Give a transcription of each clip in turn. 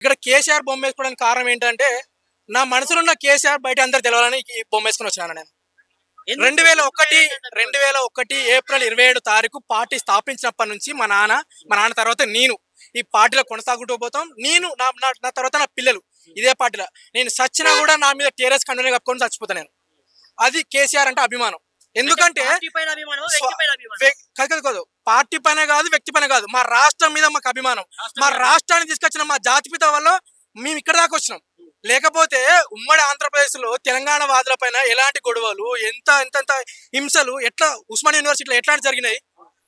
ఇక్కడ కేసీఆర్ బొమ్మ వేసుకోవడానికి కారణం ఏంటంటే, నా మనసులో ఉన్న కేసీఆర్ బయట అందరికి తెలవాలని ఈ బొమ్మ వేసుకొని వచ్చినాను నేను. 2001 ఏప్రిల్ 27 తారీఖు పార్టీ స్థాపించినప్పటి నుంచి మా నాన్న తర్వాత నేను ఈ పార్టీలో కొనసాగుతూ పోతాం. నేను నా తర్వాత నా పిల్లలు ఇదే పార్టీలో. నేను సచ్చినా కూడా నా మీద టీఆర్ఎస్ కండునే కప్పుకొని చచ్చిపోతాను నేను. అది కేసీఆర్ అంటే అభిమానం. ఎందుకంటే కాదు, పార్టీ పైన కాదు, వ్యక్తి పైన కాదు, మా రాష్ట్రం మీద మాకు అభిమానం. మా రాష్ట్రాన్ని తీసుకొచ్చిన మా జాతిపిత వల్ల మేము ఇక్కడ దాకా వచ్చినాం. లేకపోతే ఉమ్మడి ఆంధ్రప్రదేశ్ లో తెలంగాణ వాదుల పైన ఎలాంటి గొడవలు, ఎంత హింసలు, ఎట్లా ఉస్మానియా యూనివర్సిటీలో ఎట్లాంటి జరిగినాయి.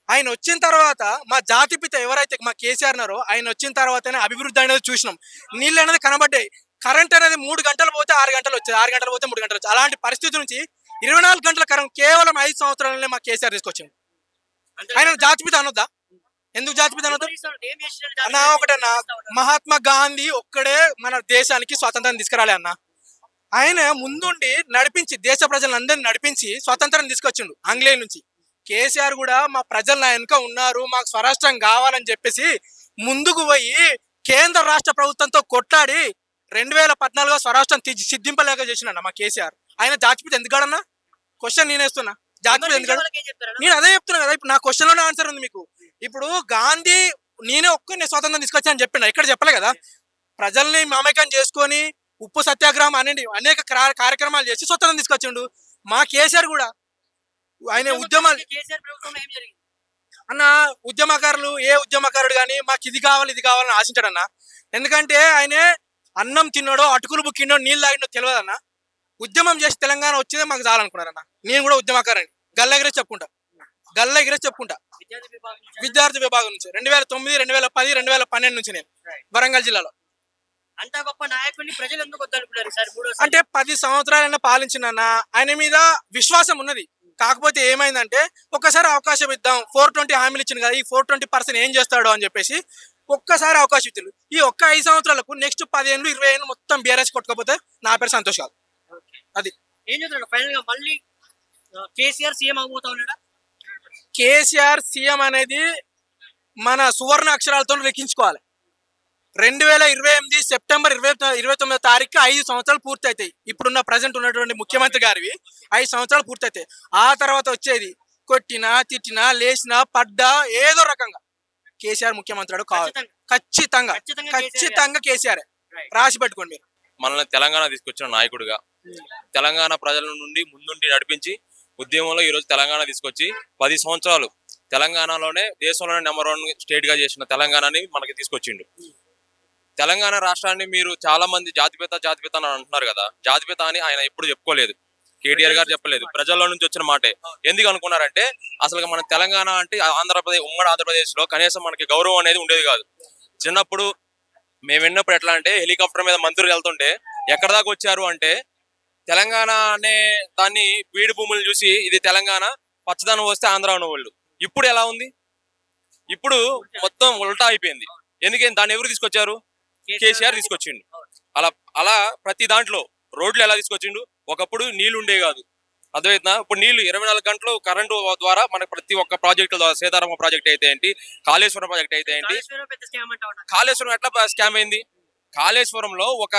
ఆయన వచ్చిన తర్వాత మా జాతిపిత ఎవరైతే మా కేసీఆర్ ఉన్నారో ఆయన వచ్చిన తర్వాతనే అభివృద్ధి అనేది చూసినాం. నీళ్ళు అనేది కనబడ్డాయి. కరెంట్ అనేది 3 గంటలు పోతే 6 గంటలు వచ్చేది, 6 గంటలు పోతే 3 గంటలు వచ్చేది. అలాంటి పరిస్థితి నుంచి 24 గంటల కరెంట్ కేవలం 5 సంవత్సరాలనే మా కేసీఆర్ తీసుకొచ్చింది. ఆయన జాతిపిత అనొద్దా? ఎందుకు జాతిపిత అనొద్దు అన్న? ఒకటన్నా, మహాత్మా గాంధీ ఒక్కడే మన దేశానికి స్వాతంత్రం తీసుకురాలే అన్న. ఆయన ముందుండి నడిపించి దేశ ప్రజలందరినీ నడిపించి స్వాతంత్రం తీసుకొచ్చిండు ఆంగ్లేయుల నుంచి. కేసీఆర్ కూడా మా ప్రజలు నా వెనుక ఉన్నారు, మాకు స్వరాష్ట్రం కావాలని చెప్పేసి ముందుకు పోయి కేంద్ర రాష్ట్ర ప్రభుత్వంతో కొట్లాడి 2014 స్వరాష్ట్రం సిద్ధింపలేక చేసిన మా కేసీఆర్. ఆయన జాతిపిత ఎందుకన్నా? క్వశ్చన్ నేనేస్తున్నా. జాతిపిత ఎందుకు? నేను అదే చెప్తున్నా కదా. ఇప్పుడు నా క్వశ్చన్ లోనే ఆన్సర్ ఉంది మీకు. ఇప్పుడు గాంధీ నేనే స్వాతంత్రం తీసుకొచ్చా అని చెప్పిన, ఎక్కడ చెప్పలే కదా. ప్రజల్ని మమేకం చేసుకొని ఉప్పు సత్యాగ్రహం అనేక కార్యక్రమాలు చేసి స్వతంత్రం తీసుకొచ్చిండు. మా కేసీఆర్ కూడా ఆయన ఉద్యమాలు అన్న, ఉద్యమకారులు ఏ ఉద్యమకారుడు కానీ మాకు ఇది కావాలని ఆశించాడన్న. ఎందుకంటే ఆయన అన్నం తిన్నాడో, అటుకులు బుక్కిండో, నీళ్ళు తాగిండో తెలియదన్న. ఉద్యమం చేసి తెలంగాణ వచ్చేదే మాకు చాలనుకున్నారన్న. నేను కూడా ఉద్యమకారని గల్ల ఎగిరేసి చెప్పుకుంటా. విద్యార్థి విభాగం నుంచి 2009, 2010, 2012 నుంచి నేను వరంగల్ జిల్లాలో. అంత గొప్ప నాయకుడిని ప్రజలు ఎందుకు వద్దనుకున్నారు సార్? అంటే 10 సంవత్సరాలైనా పాలించిన ఆయన మీద విశ్వాసం ఉన్నది. కాకపోతే ఏమైందంటే ఒక్కసారి అవకాశం ఇద్దాం, 420 హామీలు ఇచ్చింది కదా, ఈ 420% ఏం చేస్తాడో అని చెప్పేసి ఒక్కసారి అవకాశం ఇచ్చింది. ఈ 5 సంవత్సరాలకు నెక్స్ట్ 10 ఏళ్ళు 20 ఏళ్ళు మొత్తం బీఆర్ఎస్ కొట్టుకోపోతే నా పేరు సంతోష్ కాదు. అది ఏం చెప్తున్నాడు ఫైనల్ గా? మళ్ళీ కేసీఆర్ సీఎం అవబోతా ఉన్నాడా? కేసీఆర్ సీఎం అనేది మన సువర్ణ అక్షరాలతో లెక్కించుకోవాలి. 2028 సెప్టెంబర్ 29 తారీఖు 5 సంవత్సరాలు పూర్తి అవుతాయి. ఇప్పుడున్న ప్రజెంట్ ఉన్నటువంటి ముఖ్యమంత్రి గారివి 5 సంవత్సరాలు పూర్తి అవుతాయి. ఆ తర్వాత వచ్చేది కొట్టినా, తిట్టినా, లేచినా, పడ్డా ఏదో రకంగా కేసీఆర్ ముఖ్యమంత్రి కావాలి. ఖచ్చితంగా కేసీఆర్ రాసి పెట్టుకోండి మీరు. మనల్ని తెలంగాణ తీసుకొచ్చిన నాయకుడిగా, తెలంగాణ ప్రజల నుండి ముందుండి నడిపించి ఉద్యమంలో ఈరోజు తెలంగాణ తీసుకొచ్చి 10 సంవత్సరాలు తెలంగాణలోనే దేశంలోనే నెంబర్ 1 స్టేట్ గా చేసిన తెలంగాణని మనకి తీసుకొచ్చిండు. తెలంగాణ రాష్ట్రాన్ని మీరు చాలా మంది జాతిపిత అని అంటున్నారు కదా. జాతిపిత అని ఆయన ఎప్పుడు చెప్పుకోలేదు, కేటీఆర్ గారు చెప్పలేదు, ప్రజల్లో నుంచి వచ్చిన మాటే. ఎందుకు అనుకున్నారంటే అసలు మన తెలంగాణ అంటే ఉమ్మడి ఆంధ్రప్రదేశ్ లో కనీసం మనకి గౌరవం అనేది ఉండేది కాదు. చిన్నప్పుడు మేము విన్నప్పుడు ఎట్లా అంటే హెలికాప్టర్ మీద మంత్రులు వెళ్తుంటే ఎక్కడ దాకా వచ్చారు అంటే తెలంగాణ అనే దాన్ని బీడు భూములు చూసి ఇది తెలంగాణ, పచ్చదనం వస్తే ఆంధ్ర వాళ్ళు. ఇప్పుడు ఎలా ఉంది? ఇప్పుడు మొత్తం ఉల్టా అయిపోయింది. ఎందుకని? దాన్ని ఎవరు తీసుకొచ్చారు? కేసీఆర్ తీసుకొచ్చిండు. అలా ప్రతి దాంట్లో రోడ్లు ఎలా తీసుకొచ్చిండు. ఒకప్పుడు నీళ్లు ఉండే కాదు, అర్థమవుతుందా? ఇప్పుడు నీళ్లు 24 గంటలు కరెంటు ద్వారా మనకు ప్రతి ఒక్క ప్రాజెక్టు ద్వారా, సీతారామ ప్రాజెక్ట్ అయితే ఏంటి, కాళేశ్వరం ప్రాజెక్ట్ అయితే ఏంటి. కాళేశ్వరం ఎట్లా స్కామ్ అయింది? కాళేశ్వరంలో ఒక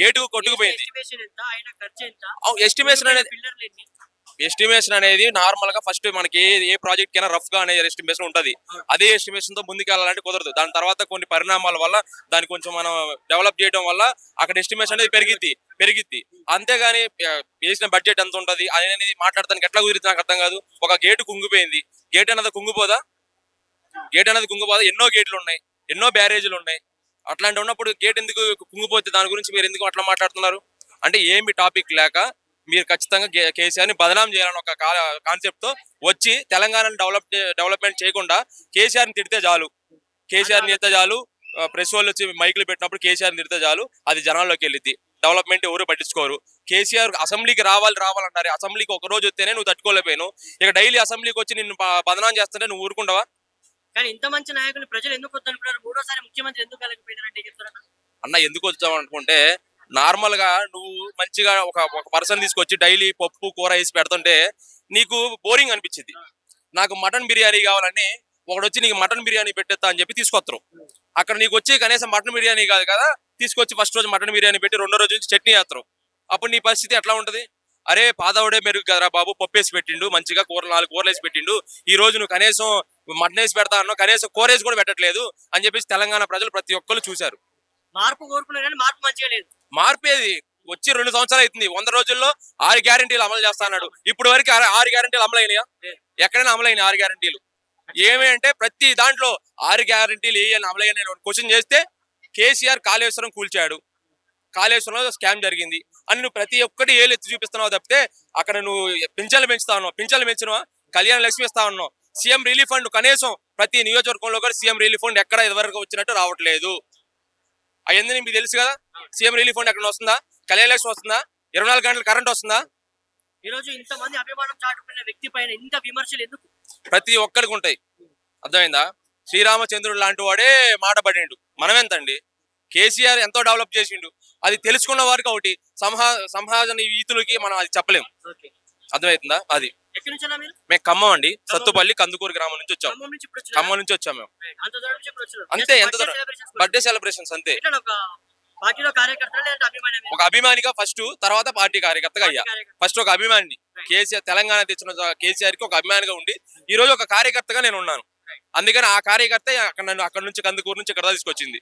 గేటు కొట్టుకుపోయింది. ఎస్టిమేషన్ అనేది నార్మల్ గా ఫస్ట్ మనకి ఏ ప్రాజెక్ట్ కైనా రఫ్ గా అనే ఎస్టిమేషన్ ఉంటది. అదే ఎస్టిమేషన్ తో ముందుకెళ్ళాలంటే కుదరదు. దాని తర్వాత కొన్ని పరిణామాల వల్ల దాన్ని కొంచెం మనం డెవలప్ చేయడం వల్ల అక్కడ ఎస్టిమేషన్ అనేది పెరిగిద్ది. అంతేగాని వేసిన బడ్జెట్ ఎంత ఉంటది అనేది మాట్లాడటానికి ఎట్లా కుదిరితే నాకు అర్థం కాదు. ఒక గేటు కుంగిపోయింది, గేట్ అనేది కుంగిపోదా? ఎన్నో గేట్లు ఉన్నాయి, ఎన్నో బ్యారేజీలు ఉన్నాయి. అట్లాంటి ఉన్నప్పుడు గేట్ ఎందుకు కుంగిపోతే దాని గురించి మీరు ఎందుకు అట్లా మాట్లాడుతున్నారు? అంటే ఏమి టాపిక్ లేక మీరు ఖచ్చితంగా కేసీఆర్ ని బదనాం చేయాలని ఒక కాన్సెప్ట్ తో వచ్చి తెలంగాణను డెవలప్మెంట్ చేయకుండా కేసీఆర్ ని తిడితే చాలు. ప్రెస్ వాళ్ళు వచ్చి మైకులు పెట్టినప్పుడు కేసీఆర్ ని తిడితే చాలు, అది జనాల్లోకి వెళ్ళిద్ది. డెవలప్మెంట్ ఎవరు పట్టించుకోరు. కేసీఆర్ అసెంబ్లీకి రావాలన్నారు. అసెంబ్లీకి ఒక రోజు వస్తేనే నువ్వు తట్టుకోలేకపోయాను. ఇక డైలీ అసెంబ్లీకి వచ్చి నిన్ను బదనాం చేస్తుంటే నువ్వు ఊరుకుంటావా? కానీ ఇంత మంచి నాయకులు ప్రజలు ఎందుకు వద్దనుకున్నారు? 3వ సారి ముఖ్యమంత్రి ఎందుకు కలగపోయినారంటే చెప్తారా అన్న? ఎందుకు వచ్చావు అనుకుంటే నార్మల్ గా నువ్వు మంచిగా ఒక పర్సన్ తీసుకొచ్చి డైలీ పప్పు కూర వేసి పెడుతుంటే నీకు బోరింగ్ అనిపించింది. నాకు మటన్ బిర్యానీ కావాలని ఒకడు వచ్చి నీకు మటన్ బిర్యానీ పెట్టేస్తా అని చెప్పి తీసుకొస్తారు. అక్కడ నీకు వచ్చి కనీసం మటన్ బిర్యానీ కాదు కదా, తీసుకొచ్చి ఫస్ట్ రోజు మటన్ బిర్యానీ పెట్టి రెండో రోజు నుంచి చట్నీ వేస్తారు. అప్పుడు నీ పరిస్థితి ఎట్లా ఉంటది? అరే పాదవుడే మెరుగు కదరా బాబు, పప్పు వేసి పెట్టిండు, మంచిగా 4 కూరలు వేసి పెట్టిండు, ఈ రోజు నువ్వు కనీసం మటన్ వేసి పెడతా అన్నావు, కనీసం కూర వేసి కూడా పెట్టట్లేదు అని చెప్పేసి తెలంగాణ ప్రజలు ప్రతి ఒక్కరు చూశారు. మార్పు కోరుకున్నారు కానీ మార్పు మంచిగా లేదు. మార్పేది వచ్చి 2 సంవత్సరాలు అవుతుంది. 100 రోజుల్లో 6 గ్యారెంటీలు అమలు చేస్తా అన్నాడు. ఇప్పుడు వరకు 6 గ్యారెంటీలు అమలైనయా? ఎక్కడైనా అమలైన 6 గ్యారెంటీలు? ఏమి అంటే ప్రతి దాంట్లో 6 గ్యారెంటీలు ఏ అమలైన క్వశ్చన్ చేస్తే కేసీఆర్ కాళేశ్వరం కూల్చాడు, కాళేశ్వరంలో స్కామ్ జరిగింది అని నువ్వు ప్రతి ఒక్కటి ఏళ్ళు ఎత్తి చూపిస్తున్నావు తప్పితే అక్కడ నువ్వు పింఛన్లు పెంచుతా ఉన్నావు, పింఛన్లు పెంచినవా, కళ్యాణ లక్ష్మి ఇస్తా ఉన్నావు, సీఎం రిలీఫ్ ఫండ్ కనీసం ప్రతి నియోజకవర్గంలో కూడా సీఎం రిలీఫ్ ఫండ్ ఎక్కడ ఇదివరకు వచ్చినట్టు రావట్లేదు. అవన్నీ మీకు తెలుసు కదా. సీఎం రిలీఫ్ ఫండ్ ఎక్కడ వస్తుందా? కళ్యాణ లక్ష్మి వస్తుందా? 24 గంటలు కరెంట్ వస్తుందా? ఈ రోజు ఇంతమంది అభిమానం చాటుకున్న వ్యక్తి పైన ఇంత విమర్శలు ఎందుకు? ప్రతి ఒక్కరికి ఉంటాయి, అర్థమైందా? శ్రీరామచంద్రుడు లాంటి వాడే మాట పడిండు. మనం ఎంతండి? కేసీఆర్ ఎంతో డెవలప్ చేసిండు, అది తెలుసుకున్న వారికి ఒకటి సంహాజన ఈతులకి మనం అది చెప్పలేము. ఓకే, అర్థమవుతుందా? అది ఎక్కడి నుంచి అన్నా మీరు? మేము ఖమ్మం అండి, సత్తుపల్లి కందుకూరు గ్రామం నుంచి వచ్చాం. ఖమ్మం నుంచి ఇప్పుడు వచ్చారా? ఖమ్మం నుంచి వచ్చాం మేము. అంత దూరం నుంచి ఇప్పుడు వచ్చారు. అంతే, Just ఎంత birthday దూరం? celebrations కోసం. బర్త్డే సెలబ్రేషన్స్ అంతే. ఎట్లా ఒక పార్టీలో కార్యకర్త లేదంటే అభిమానం ఒక అభిమానిగా ఫస్ట్, తర్వాత పార్టీ కార్యకర్తగా అయ్యా. ఫస్ట్ ఒక అభిమాని, కేసీఆర్ తెలంగాణ తెచ్చిన కేసీఆర్ కి ఒక అభిమానిగా ఉండి ఈ రోజు ఒక కార్యకర్తగా నేను ఉన్నాను. అందుకని ఆ కార్యకర్త అక్కడ నుంచి కందుకూరు నుంచి ఇక్కడ తీసుకొచ్చింది.